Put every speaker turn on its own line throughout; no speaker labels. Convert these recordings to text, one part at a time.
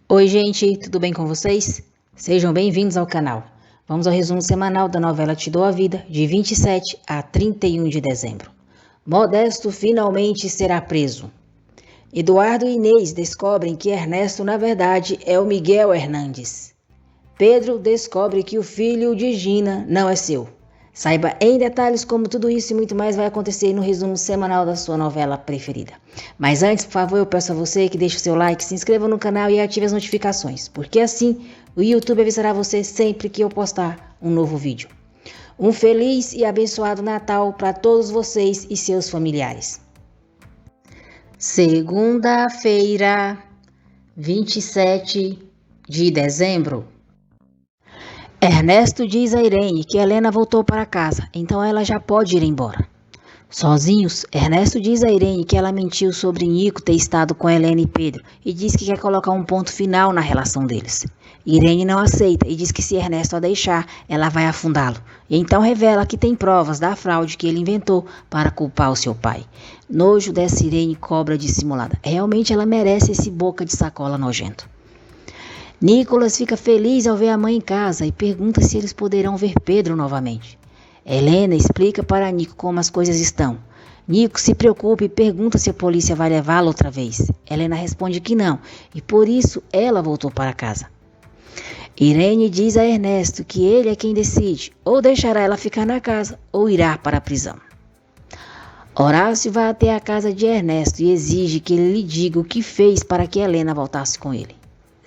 Oi, gente, tudo bem com vocês? Sejam bem-vindos ao canal. Vamos ao resumo semanal da novela Te Dou a Vida, de 27 a 31 de dezembro. Modesto finalmente será preso. Eduardo e Inês descobrem que Ernesto, na verdade, é o Miguel Hernandes. Pedro descobre que o filho de Gina não é seu. Saiba em detalhes como tudo isso e muito mais vai acontecer no resumo semanal da sua novela preferida. Mas antes, por favor, eu peço a você que deixe o seu like, se inscreva no canal e ative as notificações, porque assim o YouTube avisará você sempre que eu postar um novo vídeo. Um feliz e abençoado Natal para todos vocês e seus familiares. Segunda-feira, 27 de dezembro. Ernesto diz a Irene que Helena voltou para casa, então ela já pode ir embora. Sozinhos, Ernesto diz a Irene que ela mentiu sobre Nico ter estado com Helena e Pedro e diz que quer colocar um ponto final na relação deles. Irene não aceita e diz que se Ernesto a deixar, ela vai afundá-lo. E então revela que tem provas da fraude que ele inventou para culpar o seu pai. Nojo dessa Irene cobra dissimulada. Realmente ela merece esse boca de sacola nojento. Nicolas fica feliz ao ver a mãe em casa e pergunta se eles poderão ver Pedro novamente. Helena explica para Nico como as coisas estão. Nico se preocupa e pergunta se a polícia vai levá-lo outra vez. Helena responde que não, e por isso ela voltou para casa. Irene diz a Ernesto que ele é quem decide, ou deixará ela ficar na casa, ou irá para a prisão. Horácio vai até a casa de Ernesto e exige que ele lhe diga o que fez para que Helena voltasse com ele.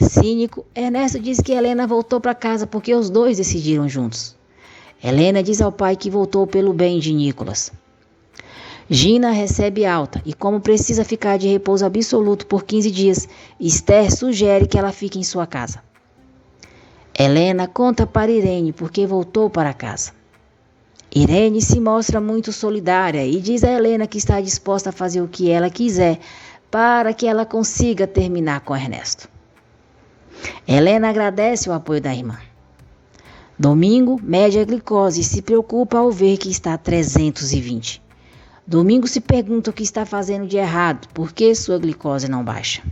Cínico, Ernesto diz que Helena voltou para casa porque os dois decidiram juntos. Helena diz ao pai que voltou pelo bem de Nicolas. Gina recebe alta e, como precisa ficar de repouso absoluto por 15 dias, Esther sugere que ela fique em sua casa. Helena conta para Irene porque voltou para casa. Irene se mostra muito solidária e diz a Helena que está disposta a fazer o que ela quiser para que ela consiga terminar com Ernesto. Helena agradece o apoio da irmã. Domingo mede a glicose e se preocupa ao ver que está 320. Domingo se pergunta o que está fazendo de errado, por que sua glicose não baixa.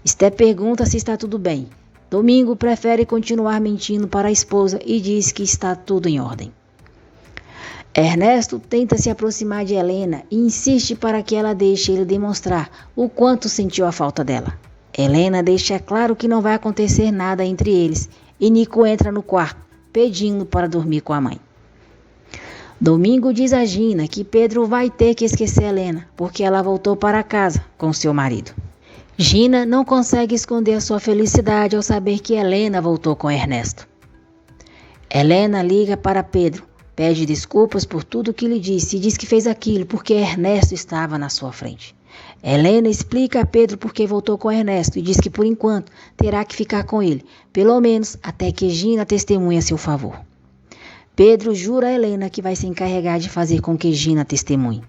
Esther pergunta se está tudo bem. Domingo prefere continuar mentindo para a esposa e diz que está tudo em ordem. Ernesto tenta se aproximar de Helena e insiste para que ela deixe ele demonstrar o quanto sentiu a falta dela. Helena deixa claro que não vai acontecer nada entre eles e Nico entra no quarto, pedindo para dormir com a mãe. Domingo diz a Gina que Pedro vai ter que esquecer Helena, porque ela voltou para casa com seu marido. Gina não consegue esconder a sua felicidade ao saber que Helena voltou com Ernesto. Helena liga para Pedro, pede desculpas por tudo que lhe disse e diz que fez aquilo porque Ernesto estava na sua frente. Helena explica a Pedro por que voltou com Ernesto e diz que por enquanto terá que ficar com ele, pelo menos até que Gina testemunhe a seu favor. Pedro jura a Helena que vai se encarregar de fazer com que Gina testemunhe.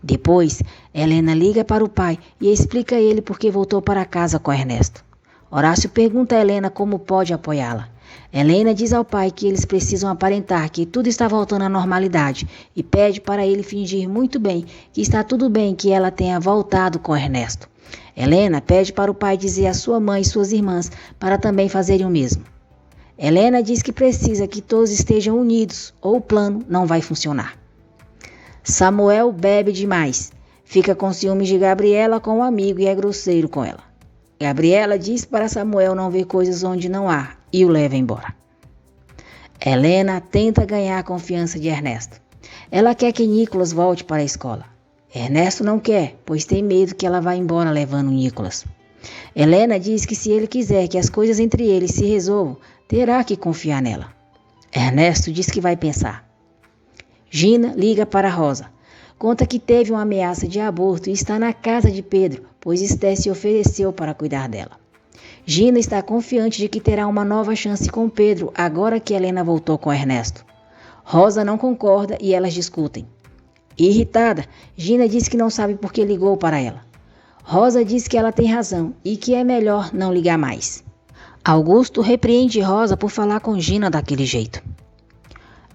Depois, Helena liga para o pai e explica a ele por que voltou para casa com Ernesto. Horácio pergunta a Helena como pode apoiá-la. Helena diz ao pai que eles precisam aparentar que tudo está voltando à normalidade e pede para ele fingir muito bem que está tudo bem que ela tenha voltado com Ernesto. Helena pede para o pai dizer à sua mãe e suas irmãs para também fazerem o mesmo. Helena diz que precisa que todos estejam unidos ou o plano não vai funcionar. Samuel bebe demais, fica com ciúmes de Gabriela com um amigo e é grosseiro com ela. Gabriela diz para Samuel não ver coisas onde não há e o leva embora. Helena tenta ganhar a confiança de Ernesto. Ela quer que Nicolas volte para a escola. Ernesto não quer, pois tem medo que ela vá embora levando Nicolas. Helena diz que se ele quiser que as coisas entre eles se resolvam, terá que confiar nela. Ernesto diz que vai pensar. Gina liga para Rosa. Conta que teve uma ameaça de aborto e está na casa de Pedro, pois Esther se ofereceu para cuidar dela. Gina está confiante de que terá uma nova chance com Pedro agora que Helena voltou com Ernesto. Rosa não concorda e elas discutem. Irritada, Gina diz que não sabe por que ligou para ela. Rosa diz que ela tem razão e que é melhor não ligar mais. Augusto repreende Rosa por falar com Gina daquele jeito.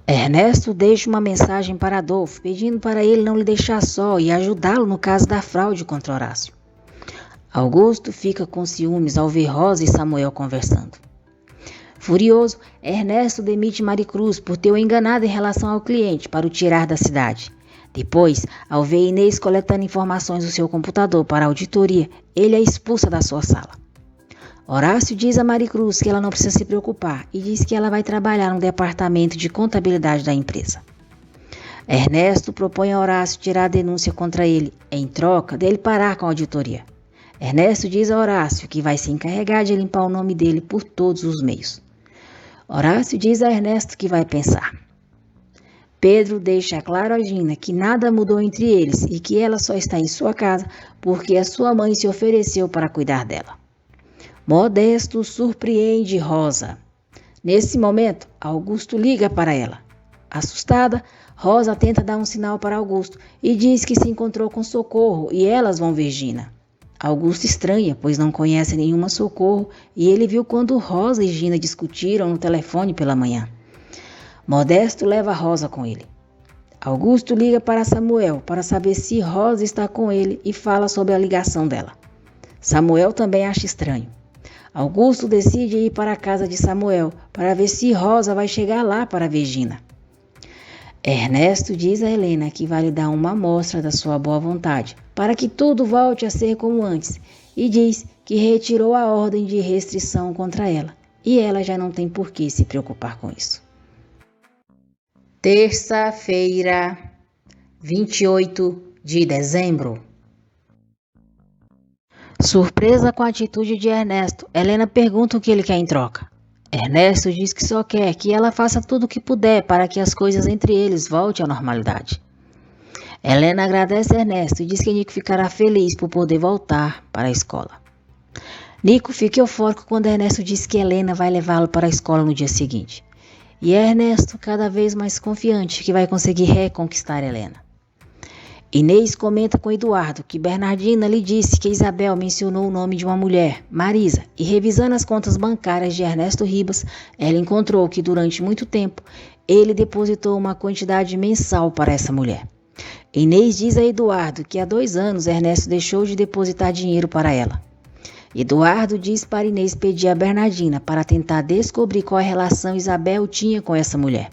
Ernesto deixa uma mensagem para Adolfo, pedindo para ele não lhe deixar só e ajudá-lo no caso da fraude contra Horácio. Augusto fica com ciúmes ao ver Rosa e Samuel conversando. Furioso, Ernesto demite Maricruz por ter o enganado em relação ao cliente para o tirar da cidade. Depois, ao ver Inês coletando informações do seu computador para a auditoria, ele a expulsa da sua sala. Horácio diz a Maricruz que ela não precisa se preocupar e diz que ela vai trabalhar no departamento de contabilidade da empresa. Ernesto propõe a Horácio tirar a denúncia contra ele, em troca dele parar com a auditoria. Ernesto diz a Horácio que vai se encarregar de limpar o nome dele por todos os meios. Horácio diz a Ernesto que vai pensar. Pedro deixa claro a Gina que nada mudou entre eles e que ela só está em sua casa porque a sua mãe se ofereceu para cuidar dela. Modesto surpreende Rosa. Nesse momento, Augusto liga para ela. Assustada, Rosa tenta dar um sinal para Augusto e diz que se encontrou com Socorro e elas vão ver Gina. Augusto estranha, pois não conhece nenhuma Socorro e ele viu quando Rosa e Gina discutiram no telefone pela manhã. Modesto leva Rosa com ele. Augusto liga para Samuel para saber se Rosa está com ele e fala sobre a ligação dela. Samuel também acha estranho. Augusto decide ir para a casa de Samuel para ver se Rosa vai chegar lá para ver Gina. Ernesto diz a Helena que vai lhe dar uma amostra da sua boa vontade para que tudo volte a ser como antes e diz que retirou a ordem de restrição contra ela e ela já não tem por que se preocupar com isso. Terça-feira, 28 de dezembro. Surpresa com a atitude de Ernesto, Helena pergunta o que ele quer em troca. Ernesto diz que só quer que ela faça tudo o que puder para que as coisas entre eles voltem à normalidade. Helena agradece a Ernesto e diz que Nico ficará feliz por poder voltar para a escola. Nico fica eufórico quando Ernesto diz que Helena vai levá-lo para a escola no dia seguinte. E Ernesto cada vez mais confiante que vai conseguir reconquistar Helena. Inês comenta com Eduardo que Bernardina lhe disse que Isabel mencionou o nome de uma mulher, Marisa, e revisando as contas bancárias de Ernesto Ribas, ela encontrou que durante muito tempo ele depositou uma quantidade mensal para essa mulher. Inês diz a Eduardo que há 2 anos Ernesto deixou de depositar dinheiro para ela. Eduardo diz para Inês pedir a Bernardina para tentar descobrir qual relação Isabel tinha com essa mulher.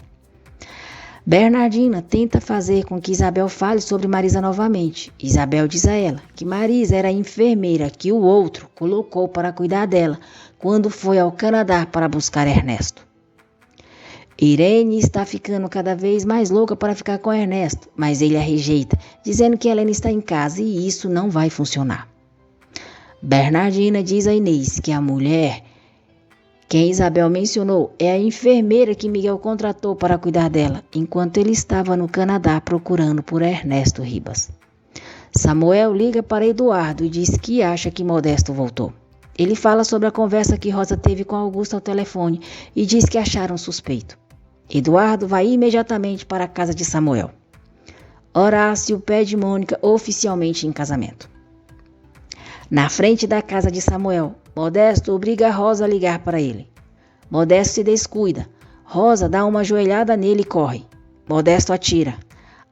Bernardina tenta fazer com que Isabel fale sobre Marisa novamente. Isabel diz a ela que Marisa era a enfermeira que o outro colocou para cuidar dela quando foi ao Canadá para buscar Ernesto. Irene está ficando cada vez mais louca para ficar com Ernesto, mas ele a rejeita, dizendo que Helena está em casa e isso não vai funcionar. Bernardina diz a Inês que a mulher quem Isabel mencionou é a enfermeira que Miguel contratou para cuidar dela, enquanto ele estava no Canadá procurando por Ernesto Ribas. Samuel liga para Eduardo e diz que acha que Modesto voltou. Ele fala sobre a conversa que Rosa teve com Augusto ao telefone e diz que acharam suspeito. Eduardo vai imediatamente para a casa de Samuel. Horácio pede Mônica oficialmente em casamento. Na frente da casa de Samuel, Modesto obriga a Rosa a ligar para ele. Modesto se descuida. Rosa dá uma joelhada nele e corre. Modesto atira.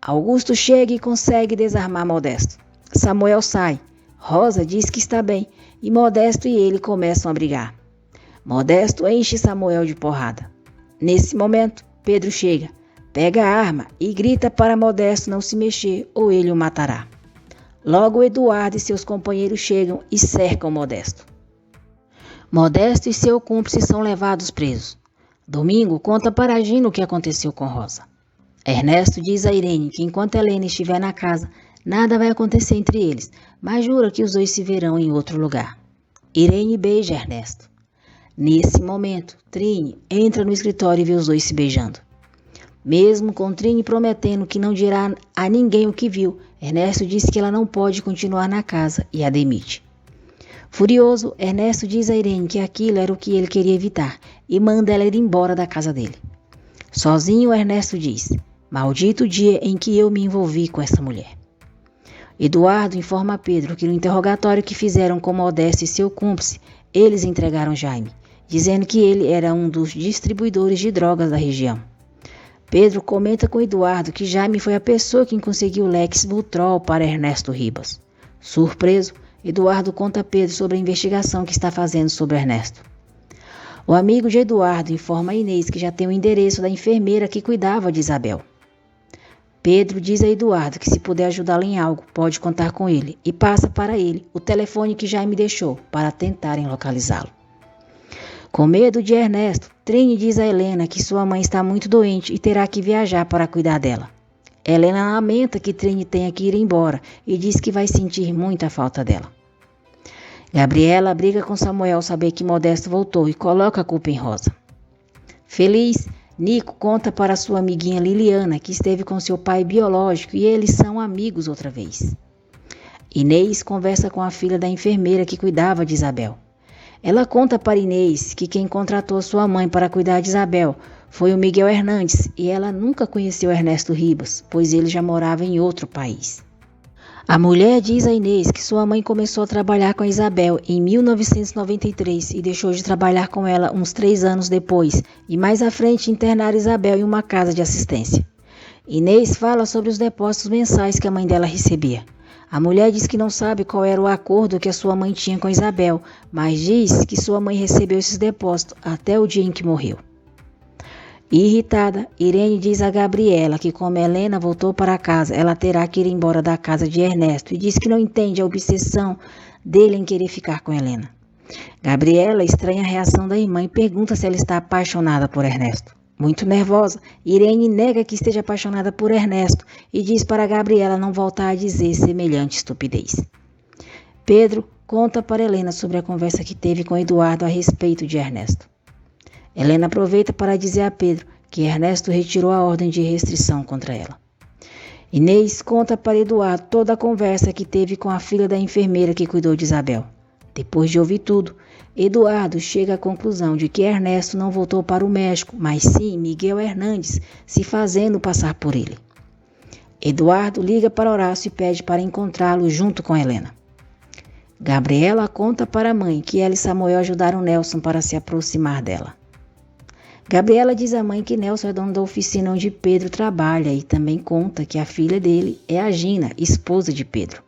Augusto chega e consegue desarmar Modesto. Samuel sai. Rosa diz que está bem e Modesto e ele começam a brigar. Modesto enche Samuel de porrada. Nesse momento, Pedro chega, pega a arma e grita para Modesto não se mexer ou ele o matará. Logo Eduardo e seus companheiros chegam e cercam Modesto. Modesto e seu cúmplice são levados presos. Domingo conta para Gina o que aconteceu com Rosa. Ernesto diz a Irene que enquanto Helena estiver na casa, nada vai acontecer entre eles, mas jura que os dois se verão em outro lugar. Irene beija Ernesto. Nesse momento, Trine entra no escritório e vê os dois se beijando. Mesmo com Trine prometendo que não dirá a ninguém o que viu, Ernesto diz que ela não pode continuar na casa e a demite. Furioso, Ernesto diz a Irene que aquilo era o que ele queria evitar e manda ela ir embora da casa dele. Sozinho, Ernesto diz: "Maldito dia em que eu me envolvi com essa mulher." Eduardo informa a Pedro que no interrogatório que fizeram com Modesto e seu cúmplice, eles entregaram Jaime, dizendo que ele era um dos distribuidores de drogas da região. Pedro comenta com Eduardo que Jaime foi a pessoa que conseguiu Lex Butrol para Ernesto Ribas. Surpreso, Eduardo conta a Pedro sobre a investigação que está fazendo sobre Ernesto. O amigo de Eduardo informa a Inês que já tem o endereço da enfermeira que cuidava de Isabel. Pedro diz a Eduardo que se puder ajudá-lo em algo, pode contar com ele e passa para ele o telefone que Jaime deixou para tentarem localizá-lo. Com medo de Ernesto, Trine diz a Helena que sua mãe está muito doente e terá que viajar para cuidar dela. Helena lamenta que Trine tenha que ir embora e diz que vai sentir muita falta dela. Gabriela briga com Samuel ao saber que Modesto voltou e coloca a culpa em Rosa. Feliz, Nico conta para sua amiguinha Liliana que esteve com seu pai biológico e eles são amigos outra vez. Inês conversa com a filha da enfermeira que cuidava de Isabel. Ela conta para Inês que quem contratou sua mãe para cuidar de Isabel foi o Miguel Hernandes e ela nunca conheceu Ernesto Ribas, pois ele já morava em outro país. A mulher diz a Inês que sua mãe começou a trabalhar com a Isabel em 1993 e deixou de trabalhar com ela uns 3 anos depois e mais à frente internar Isabel em uma casa de assistência. Inês fala sobre os depósitos mensais que a mãe dela recebia. A mulher diz que não sabe qual era o acordo que a sua mãe tinha com Isabel, mas diz que sua mãe recebeu esses depósitos até o dia em que morreu. Irritada, Irene diz a Gabriela que como Helena voltou para casa, ela terá que ir embora da casa de Ernesto e diz que não entende a obsessão dele em querer ficar com Helena. Gabriela estranha a reação da irmã e pergunta se ela está apaixonada por Ernesto. Muito nervosa, Irene nega que esteja apaixonada por Ernesto e diz para Gabriela não voltar a dizer semelhante estupidez. Pedro conta para Helena sobre a conversa que teve com Eduardo a respeito de Ernesto. Helena aproveita para dizer a Pedro que Ernesto retirou a ordem de restrição contra ela. Inês conta para Eduardo toda a conversa que teve com a filha da enfermeira que cuidou de Isabel. Depois de ouvir tudo, Eduardo chega à conclusão de que Ernesto não voltou para o México, mas sim Miguel Hernandes, se fazendo passar por ele. Eduardo liga para Horácio e pede para encontrá-lo junto com Helena. Gabriela conta para a mãe que ela e Samuel ajudaram Nelson para se aproximar dela. Gabriela diz à mãe que Nelson é dono da oficina onde Pedro trabalha e também conta que a filha dele é a Gina, esposa de Pedro.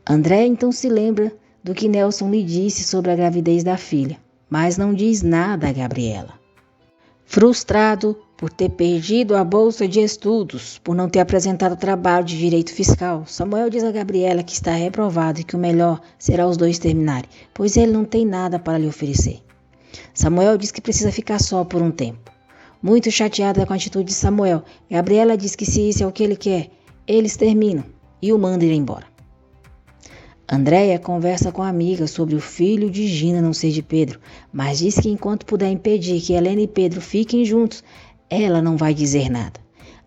André então se lembra do que Nelson lhe disse sobre a gravidez da filha, mas não diz nada a Gabriela. Frustrado por ter perdido a bolsa de estudos, por não ter apresentado trabalho de direito fiscal, Samuel diz a Gabriela que está reprovado e que o melhor será os dois terminarem, pois ele não tem nada para lhe oferecer. Samuel diz que precisa ficar só por um tempo. Muito chateada com a atitude de Samuel, Gabriela diz que se isso é o que ele quer, eles terminam e o mandam ir embora. Andréia conversa com a amiga sobre o filho de Gina não ser de Pedro, mas diz que enquanto puder impedir que Helena e Pedro fiquem juntos, ela não vai dizer nada.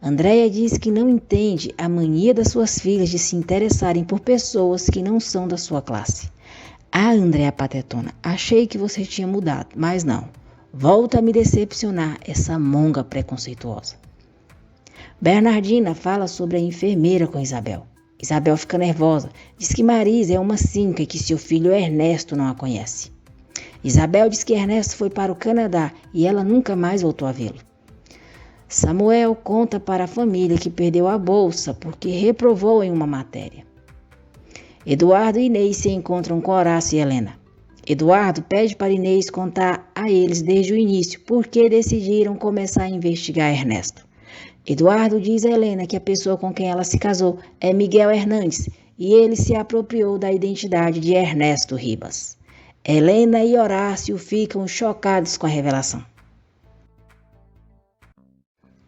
Andréia diz que não entende a mania das suas filhas de se interessarem por pessoas que não são da sua classe. Ah, Andréia patetona, achei que você tinha mudado, mas não. Volta a me decepcionar, essa monga preconceituosa. Bernardina fala sobre a enfermeira com Isabel. Isabel fica nervosa, diz que Marisa é uma cínica e que seu filho Ernesto não a conhece. Isabel diz que Ernesto foi para o Canadá e ela nunca mais voltou a vê-lo. Samuel conta para a família que perdeu a bolsa porque reprovou em uma matéria. Eduardo e Inês se encontram com Horácio e Helena. Eduardo pede para Inês contar a eles desde o início por que decidiram começar a investigar Ernesto. Eduardo diz a Helena que a pessoa com quem ela se casou é Miguel Hernandes e ele se apropriou da identidade de Ernesto Ribas. Helena e Horácio ficam chocados com a revelação.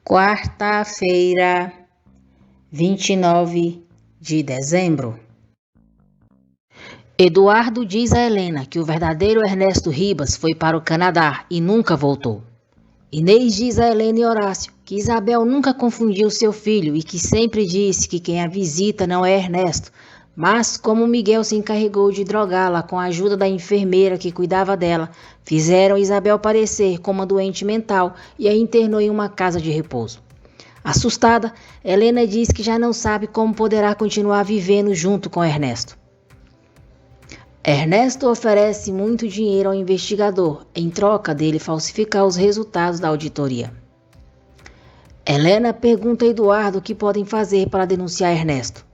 Quarta-feira, 29 de dezembro. Eduardo diz a Helena que o verdadeiro Ernesto Ribas foi para o Canadá e nunca voltou. Inês diz a Helena e Horácio que Isabel nunca confundiu seu filho e que sempre disse que quem a visita não é Ernesto, mas como Miguel se encarregou de drogá-la com a ajuda da enfermeira que cuidava dela, fizeram Isabel parecer como uma doente mental e a internou em uma casa de repouso. Assustada, Helena diz que já não sabe como poderá continuar vivendo junto com Ernesto. Ernesto oferece muito dinheiro ao investigador, em troca dele falsificar os resultados da auditoria. Helena pergunta a Eduardo o que podem fazer para denunciar Ernesto.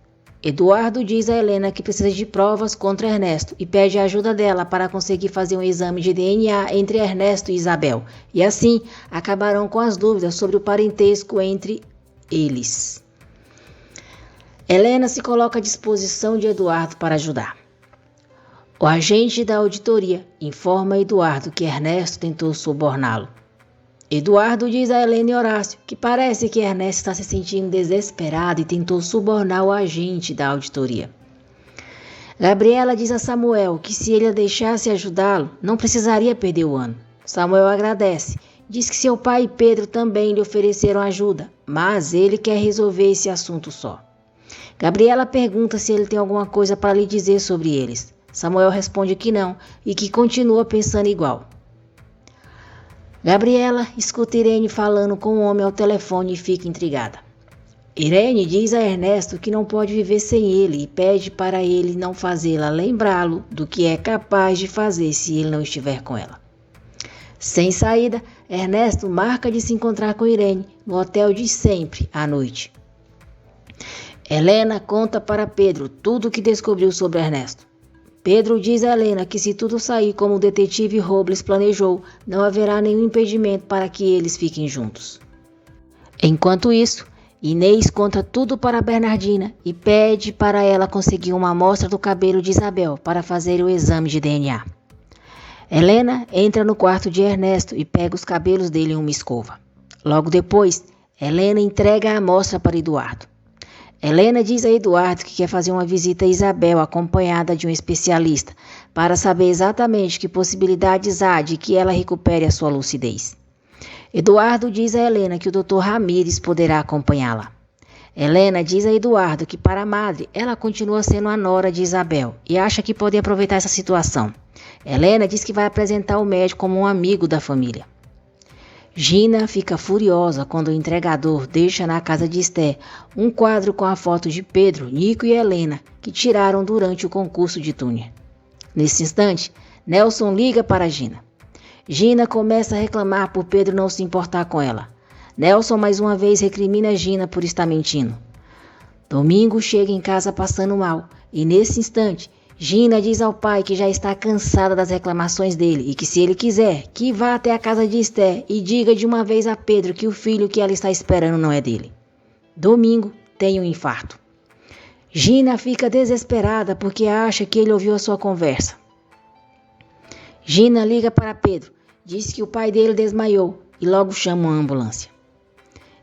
Eduardo diz a Helena que precisa de provas contra Ernesto e pede a ajuda dela para conseguir fazer um exame de DNA entre Ernesto e Isabel. E assim acabarão com as dúvidas sobre o parentesco entre eles. Helena se coloca à disposição de Eduardo para ajudar. O agente da auditoria informa a Eduardo que Ernesto tentou suborná-lo. Eduardo diz a Helena e Horácio que parece que Ernesto está se sentindo desesperado e tentou subornar o agente da auditoria. Gabriela diz a Samuel que se ele a deixasse ajudá-lo, não precisaria perder o ano. Samuel agradece, diz que seu pai e Pedro também lhe ofereceram ajuda, mas ele quer resolver esse assunto só. Gabriela pergunta se ele tem alguma coisa para lhe dizer sobre eles. Samuel responde que não e que continua pensando igual. Gabriela escuta Irene falando com o homem ao telefone e fica intrigada. Irene diz a Ernesto que não pode viver sem ele e pede para ele não fazê-la lembrá-lo do que é capaz de fazer se ele não estiver com ela. Sem saída, Ernesto marca de se encontrar com Irene no hotel de sempre à noite. Helena conta para Pedro tudo o que descobriu sobre Ernesto. Pedro diz a Helena que se tudo sair como o detetive Robles planejou, não haverá nenhum impedimento para que eles fiquem juntos. Enquanto isso, Inês conta tudo para Bernardina e pede para ela conseguir uma amostra do cabelo de Isabel para fazer o exame de DNA. Helena entra no quarto de Ernesto e pega os cabelos dele em uma escova. Logo depois, Helena entrega a amostra para Eduardo. Helena diz a Eduardo que quer fazer uma visita a Isabel acompanhada de um especialista para saber exatamente que possibilidades há de que ela recupere a sua lucidez. Eduardo diz a Helena que o Dr. Ramírez poderá acompanhá-la. Helena diz a Eduardo que para a madre ela continua sendo a nora de Isabel e acha que pode aproveitar essa situação. Helena diz que vai apresentar o médico como um amigo da família. Gina fica furiosa quando o entregador deixa na casa de Esté um quadro com a foto de Pedro, Nico e Helena, que tiraram durante o concurso de túnel. Nesse instante, Nelson liga para Gina. Gina começa a reclamar por Pedro não se importar com ela. Nelson mais uma vez recrimina Gina por estar mentindo. Domingo chega em casa passando mal e nesse instante, Gina diz ao pai que já está cansada das reclamações dele e que se ele quiser, que vá até a casa de Esté e diga de uma vez a Pedro que o filho que ela está esperando não é dele. Domingo tem um infarto. Gina fica desesperada porque acha que ele ouviu a sua conversa. Gina liga para Pedro, diz que o pai dele desmaiou e logo chama uma ambulância.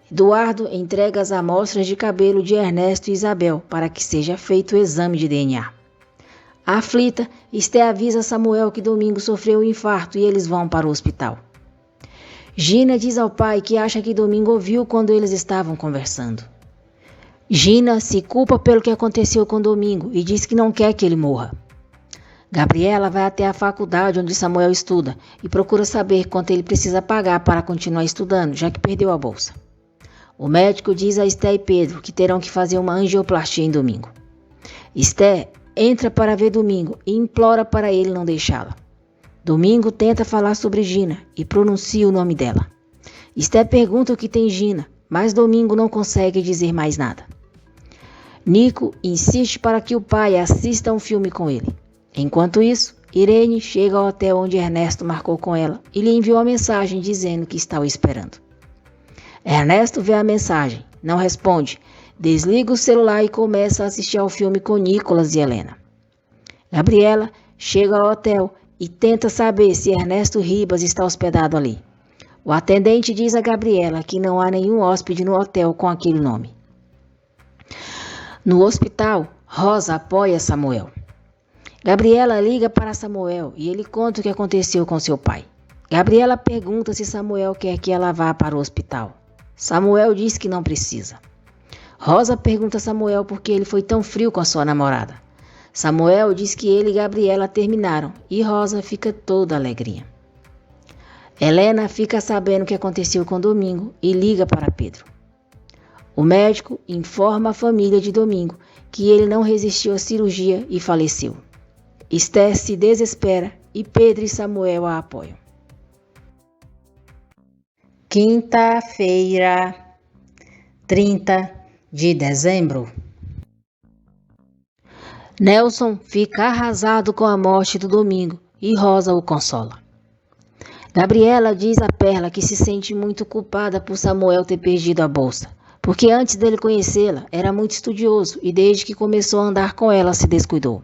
Eduardo entrega as amostras de cabelo de Ernesto e Isabel para que seja feito o exame de DNA. Aflita, Esté avisa Samuel que Domingo sofreu um infarto e eles vão para o hospital. Gina diz ao pai que acha que Domingo ouviu quando eles estavam conversando. Gina se culpa pelo que aconteceu com Domingo e diz que não quer que ele morra. Gabriela vai até a faculdade onde Samuel estuda e procura saber quanto ele precisa pagar para continuar estudando, já que perdeu a bolsa. O médico diz a Esté e Pedro que terão que fazer uma angioplastia em Domingo. Esté entra para ver Domingo e implora para ele não deixá-la. Domingo tenta falar sobre Gina e pronuncia o nome dela. Esté pergunta o que tem Gina, mas Domingo não consegue dizer mais nada. Nico insiste para que o pai assista um filme com ele. Enquanto isso, Irene chega ao hotel onde Ernesto marcou com ela e lhe enviou uma mensagem dizendo que está o esperando. Ernesto vê a mensagem, não responde, desliga o celular e começa a assistir ao filme com Nicolas e Helena. Gabriela chega ao hotel e tenta saber se Ernesto Ribas está hospedado ali. O atendente diz a Gabriela que não há nenhum hóspede no hotel com aquele nome. No hospital, Rosa apoia Samuel. Gabriela liga para Samuel e ele conta o que aconteceu com seu pai. Gabriela pergunta se Samuel quer que ela vá para o hospital. Samuel diz que não precisa. Rosa pergunta a Samuel por que ele foi tão frio com a sua namorada. Samuel diz que ele e Gabriela terminaram e Rosa fica toda alegrinha. Helena fica sabendo o que aconteceu com Domingo e liga para Pedro. O médico informa a família de Domingo que ele não resistiu à cirurgia e faleceu. Esté se desespera e Pedro e Samuel a apoiam. Quinta-feira, 30 de dezembro. Nelson fica arrasado com a morte do Domingo e Rosa o consola. Gabriela diz a Perla que se sente muito culpada por Samuel ter perdido a bolsa, porque antes dele conhecê-la era muito estudioso e desde que começou a andar com ela se descuidou.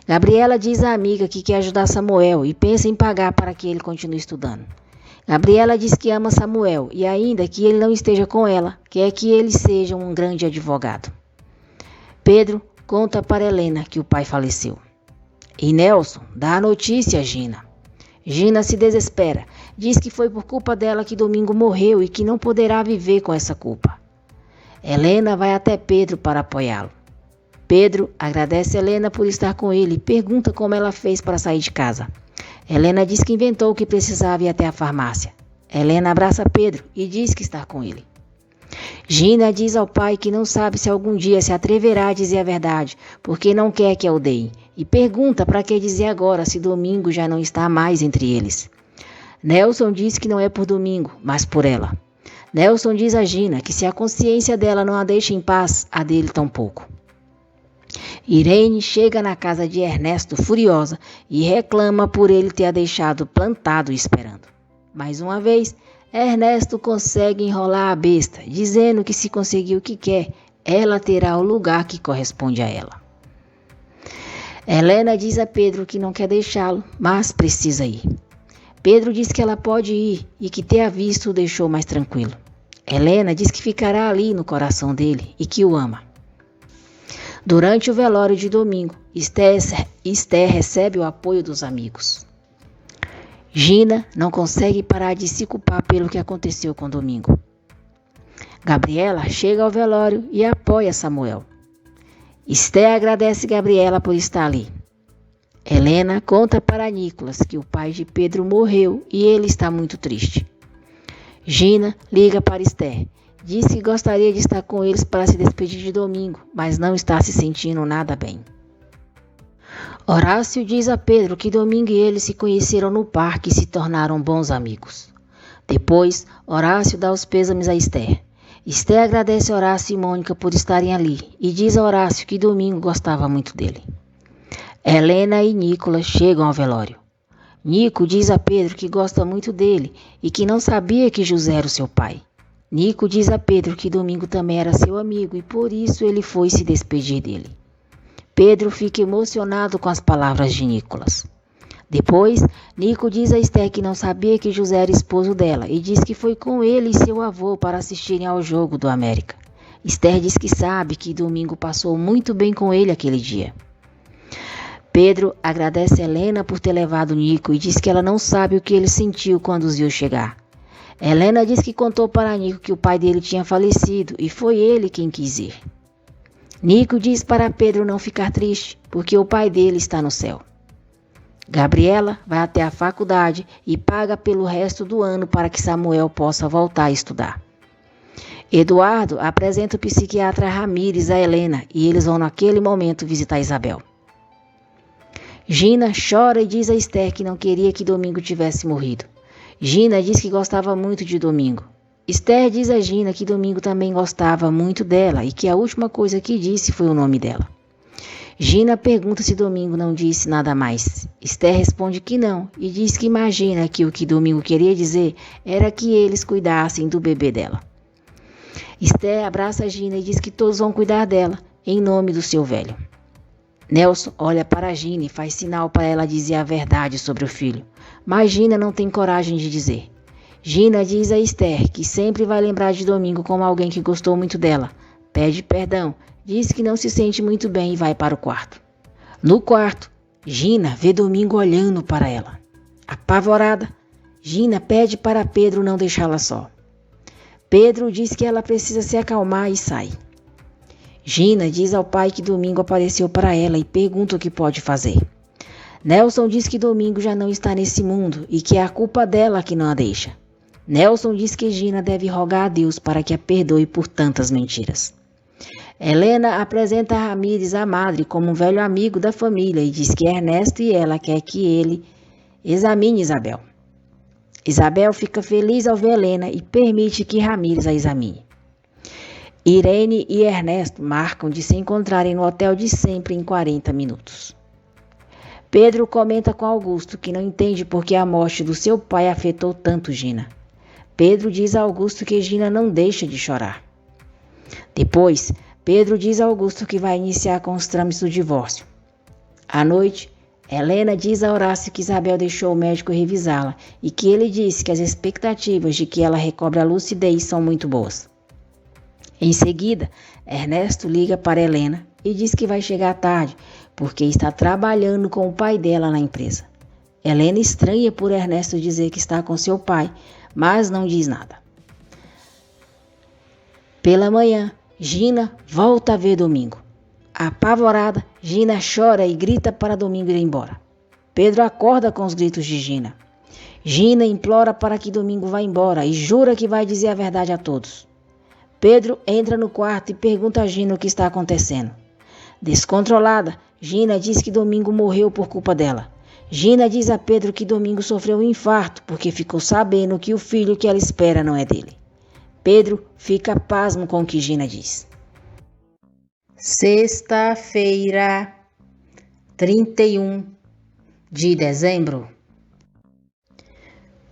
Gabriela diz à amiga que quer ajudar Samuel e pensa em pagar para que ele continue estudando. Gabriela diz que ama Samuel e ainda que ele não esteja com ela, quer que ele seja um grande advogado. Pedro conta para Helena que o pai faleceu. E Nelson dá a notícia a Gina. Gina se desespera, diz que foi por culpa dela que Domingo morreu e que não poderá viver com essa culpa. Helena vai até Pedro para apoiá-lo. Pedro agradece Helena por estar com ele e pergunta como ela fez para sair de casa. Helena diz que inventou que precisava ir até a farmácia. Helena abraça Pedro e diz que está com ele. Gina diz ao pai que não sabe se algum dia se atreverá a dizer a verdade, porque não quer que a odeiem, e pergunta para que dizer agora se Domingo já não está mais entre eles. Nelson diz que não é por Domingo, mas por ela. Nelson diz a Gina que se a consciência dela não a deixa em paz, a dele tampouco. Irene chega na casa de Ernesto furiosa e reclama por ele ter a deixado plantado esperando. Mais uma vez, Ernesto consegue enrolar a besta, dizendo que se conseguir o que quer, ela terá o lugar que corresponde a ela. Helena diz a Pedro que não quer deixá-lo, mas precisa ir. Pedro diz que ela pode ir e que ter a visto o deixou mais tranquilo. Helena diz que ficará ali no coração dele e que o ama. Durante o velório de Domingo, Esther recebe o apoio dos amigos. Gina não consegue parar de se culpar pelo que aconteceu com Domingo. Gabriela chega ao velório e apoia Samuel. Esther agradece Gabriela por estar ali. Helena conta para Nicolas que o pai de Pedro morreu e ele está muito triste. Gina liga para Esther. Diz que gostaria de estar com eles para se despedir de Domingo, mas não está se sentindo nada bem. Horácio diz a Pedro que Domingo e ele se conheceram no parque e se tornaram bons amigos. Depois, Horácio dá os pêsames a Esther. Esther agradece a Horácio e Mônica por estarem ali e diz a Horácio que Domingo gostava muito dele. Helena e Nicolas chegam ao velório. Nico diz a Pedro que gosta muito dele e que não sabia que José era o seu pai. Nico diz a Pedro que Domingo também era seu amigo e por isso ele foi se despedir dele. Pedro fica emocionado com as palavras de Nicolas. Depois, Nico diz a Esther que não sabia que José era esposo dela e diz que foi com ele e seu avô para assistirem ao jogo do América. Esther diz que sabe que Domingo passou muito bem com ele aquele dia. Pedro agradece a Helena por ter levado Nico e diz que ela não sabe o que ele sentiu quando os viu chegar. Helena diz que contou para Nico que o pai dele tinha falecido e foi ele quem quis ir. Nico diz para Pedro não ficar triste, porque o pai dele está no céu. Gabriela vai até a faculdade e paga pelo resto do ano para que Samuel possa voltar a estudar. Eduardo apresenta o psiquiatra Ramírez a Helena e eles vão naquele momento visitar Isabel. Gina chora e diz a Esther que não queria que Domingo tivesse morrido. Gina diz que gostava muito de Domingo. Esther diz a Gina que Domingo também gostava muito dela e que a última coisa que disse foi o nome dela. Gina pergunta se Domingo não disse nada mais. Esther responde que não e diz que imagina que o que Domingo queria dizer era que eles cuidassem do bebê dela. Esther abraça a Gina e diz que todos vão cuidar dela, em nome do seu velho. Nelson olha para a Gina e faz sinal para ela dizer a verdade sobre o filho, mas Gina não tem coragem de dizer. Gina diz a Esther que sempre vai lembrar de Domingo como alguém que gostou muito dela, pede perdão, diz que não se sente muito bem e vai para o quarto. No quarto, Gina vê Domingo olhando para ela. Apavorada, Gina pede para Pedro não deixá-la só. Pedro diz que ela precisa se acalmar e sai. Gina diz ao pai que Domingo apareceu para ela e pergunta o que pode fazer. Nelson diz que Domingo já não está nesse mundo e que é a culpa dela que não a deixa. Nelson diz que Gina deve rogar a Deus para que a perdoe por tantas mentiras. Helena apresenta a Ramírez à madre como um velho amigo da família e diz que Ernesto e ela quer que ele examine Isabel. Isabel fica feliz ao ver Helena e permite que Ramírez a examine. Irene e Ernesto marcam de se encontrarem no hotel de sempre em 40 minutos. Pedro comenta com Augusto que não entende por que a morte do seu pai afetou tanto Gina. Pedro diz a Augusto que Gina não deixa de chorar. Depois, Pedro diz a Augusto que vai iniciar com os trâmites do divórcio. À noite, Helena diz a Horácio que Isabel deixou o médico revisá-la e que ele disse que as expectativas de que ela recobre a lucidez são muito boas. Em seguida, Ernesto liga para Helena e diz que vai chegar tarde porque está trabalhando com o pai dela na empresa. Helena estranha por Ernesto dizer que está com seu pai, mas não diz nada. Pela manhã, Gina volta a ver Domingo. Apavorada, Gina chora e grita para Domingo ir embora. Pedro acorda com os gritos de Gina. Gina implora para que Domingo vá embora e jura que vai dizer a verdade a todos. Pedro entra no quarto e pergunta a Gina o que está acontecendo. Descontrolada, Gina diz que Domingo morreu por culpa dela. Gina diz a Pedro que Domingo sofreu um infarto porque ficou sabendo que o filho que ela espera não é dele. Pedro fica pasmo com o que Gina diz. Sexta-feira, 31 de dezembro.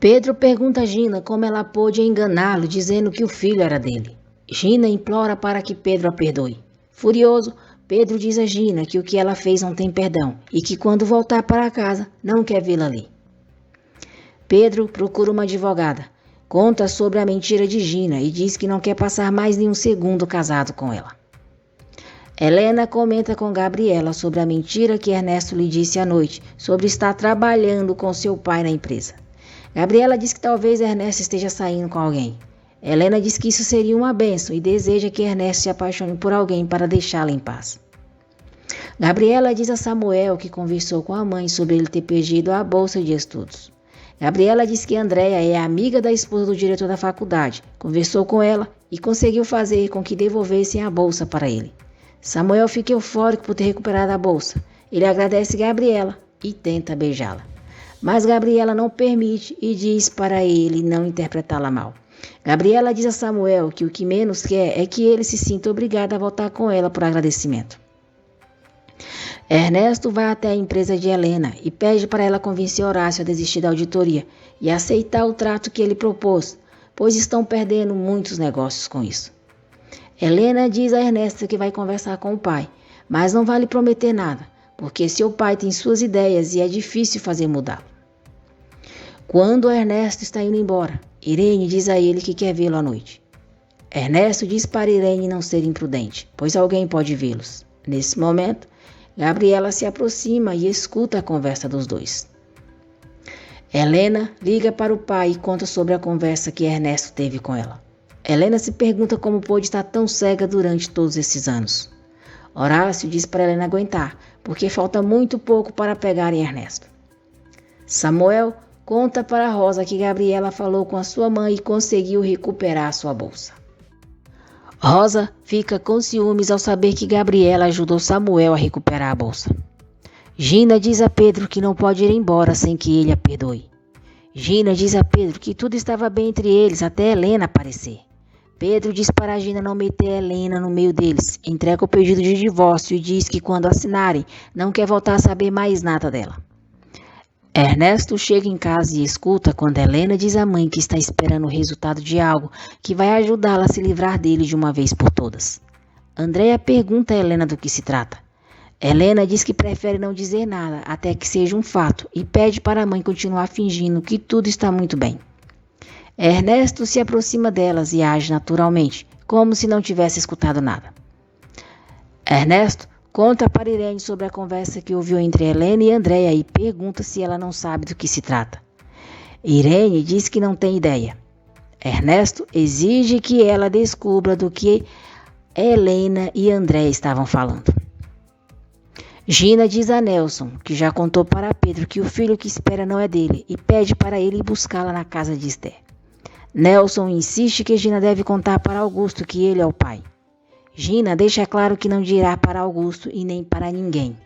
Pedro pergunta a Gina como ela pôde enganá-lo dizendo que o filho era dele. Gina implora para que Pedro a perdoe. Furioso, Pedro diz a Gina que o que ela fez não tem perdão e que quando voltar para casa não quer vê-la ali. Pedro procura uma advogada, conta sobre a mentira de Gina e diz que não quer passar mais nenhum segundo casado com ela. Helena comenta com Gabriela sobre a mentira que Ernesto lhe disse à noite sobre estar trabalhando com seu pai na empresa. Gabriela diz que talvez Ernesto esteja saindo com alguém. Helena diz que isso seria uma bênção e deseja que Ernesto se apaixone por alguém para deixá-la em paz. Gabriela diz a Samuel que conversou com a mãe sobre ele ter perdido a bolsa de estudos. Gabriela diz que Andréia é amiga da esposa do diretor da faculdade, conversou com ela e conseguiu fazer com que devolvessem a bolsa para ele. Samuel fica eufórico por ter recuperado a bolsa. Ele agradece Gabriela e tenta beijá-la. Mas Gabriela não permite e diz para ele não interpretá-la mal. Gabriela diz a Samuel que o que menos quer é que ele se sinta obrigado a voltar com ela por agradecimento. Ernesto vai até a empresa de Helena e pede para ela convencer Horácio a desistir da auditoria e aceitar o trato que ele propôs, pois estão perdendo muitos negócios com isso. Helena diz a Ernesto que vai conversar com o pai, mas não vale prometer nada, porque seu pai tem suas ideias e é difícil fazer mudá-lo. Quando Ernesto está indo embora, Irene diz a ele que quer vê-lo à noite. Ernesto diz para Irene não ser imprudente, pois alguém pode vê-los. Nesse momento, Gabriela se aproxima e escuta a conversa dos dois. Helena liga para o pai e conta sobre a conversa que Ernesto teve com ela. Helena se pergunta como pôde estar tão cega durante todos esses anos. Horácio diz para Helena aguentar, porque falta muito pouco para pegarem Ernesto. Samuel conta para Rosa que Gabriela falou com a sua mãe e conseguiu recuperar sua bolsa. Rosa fica com ciúmes ao saber que Gabriela ajudou Samuel a recuperar a bolsa. Gina diz a Pedro que não pode ir embora sem que ele a perdoe. Gina diz a Pedro que tudo estava bem entre eles até Helena aparecer. Pedro diz para Gina não meter Helena no meio deles, entrega o pedido de divórcio e diz que quando assinarem não quer voltar a saber mais nada dela. Ernesto chega em casa e escuta quando Helena diz à mãe que está esperando o resultado de algo que vai ajudá-la a se livrar dele de uma vez por todas. Andréia pergunta a Helena do que se trata. Helena diz que prefere não dizer nada até que seja um fato e pede para a mãe continuar fingindo que tudo está muito bem. Ernesto se aproxima delas e age naturalmente, como se não tivesse escutado nada. Ernesto conta para Irene sobre a conversa que ouviu entre Helena e Andréia e pergunta se ela não sabe do que se trata. Irene diz que não tem ideia. Ernesto exige que ela descubra do que Helena e Andréia estavam falando. Gina diz a Nelson, que já contou para Pedro que o filho que espera não é dele e pede para ele ir buscá-la na casa de Esther. Nelson insiste que Gina deve contar para Augusto que ele é o pai. Gina deixa claro que não dirá para Augusto e nem para ninguém.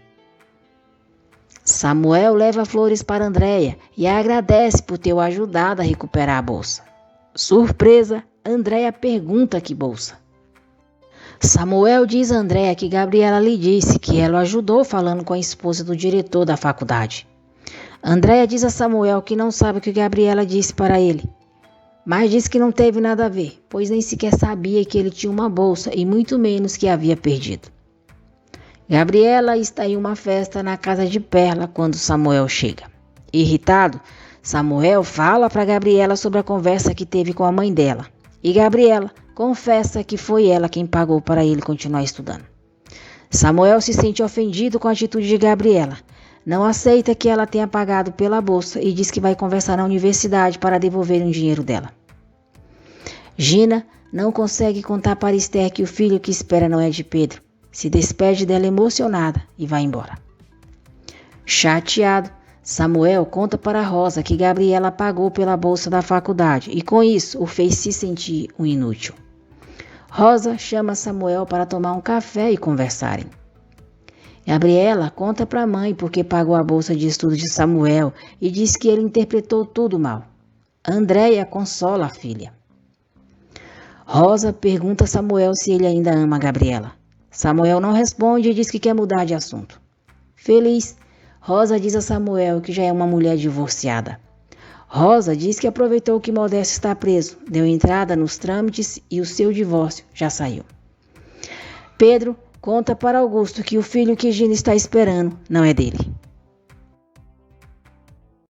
Samuel leva flores para Andréia e a agradece por ter o ajudado a recuperar a bolsa. Surpresa, Andréia pergunta que bolsa. Samuel diz a Andréia que Gabriela lhe disse que ela o ajudou falando com a esposa do diretor da faculdade. Andréia diz a Samuel que não sabe o que Gabriela disse para ele, mas diz que não teve nada a ver, pois nem sequer sabia que ele tinha uma bolsa e muito menos que havia perdido. Gabriela está em uma festa na casa de Perla quando Samuel chega. Irritado, Samuel fala para Gabriela sobre a conversa que teve com a mãe dela. E Gabriela confessa que foi ela quem pagou para ele continuar estudando. Samuel se sente ofendido com a atitude de Gabriela. Não aceita que ela tenha pagado pela bolsa e diz que vai conversar na universidade para devolver o dinheiro dela. Gina não consegue contar para Esther que o filho que espera não é de Pedro. Se despede dela emocionada e vai embora. Chateado, Samuel conta para Rosa que Gabriela pagou pela bolsa da faculdade e com isso o fez se sentir um inútil. Rosa chama Samuel para tomar um café e conversarem. Gabriela conta para a mãe porque pagou a bolsa de estudo de Samuel e diz que ele interpretou tudo mal. Andréia consola a filha. Rosa pergunta a Samuel se ele ainda ama a Gabriela. Samuel não responde e diz que quer mudar de assunto. Feliz, Rosa diz a Samuel que já é uma mulher divorciada. Rosa diz que aproveitou que Modesto está preso, deu entrada nos trâmites e o seu divórcio já saiu. Pedro conta para Augusto que o filho que Gina está esperando não é dele.